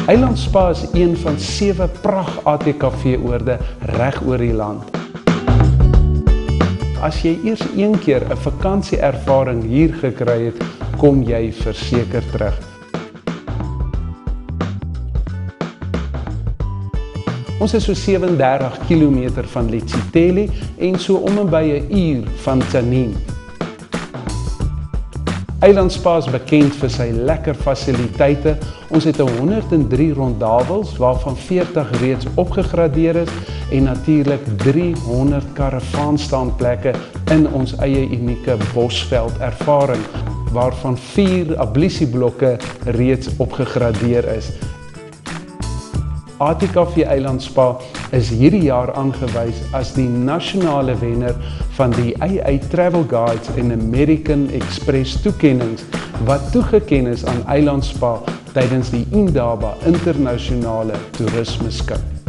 Eiland Spa is een van 7 pragt ATKV-oorde reg oor die land. As jy eers een keer 'n vakansieervaring hier gekry het, kom jy verseker terug. Ons is so 37 km van Letsitele en so om en by 'n uur van Tzaneen. Eiland Spa is bekend vir sy lekker fasiliteite. Ons het 103 rondavels, waarvan 40 reeds opgegradeer is en natuurlik 300 karavaanstaanplekke in ons eie unieke Bosveld ervaring, waarvan 4 ablisieblokke reeds opgegradeer is. ATKV Eiland Spa is hierdie jaar aangewys as die nasionale wenner van die AA Travel Guides en American Express toekennings wat toegeken is aan Eiland Spa tydens die Indaba Internasionale Toerisme Skip.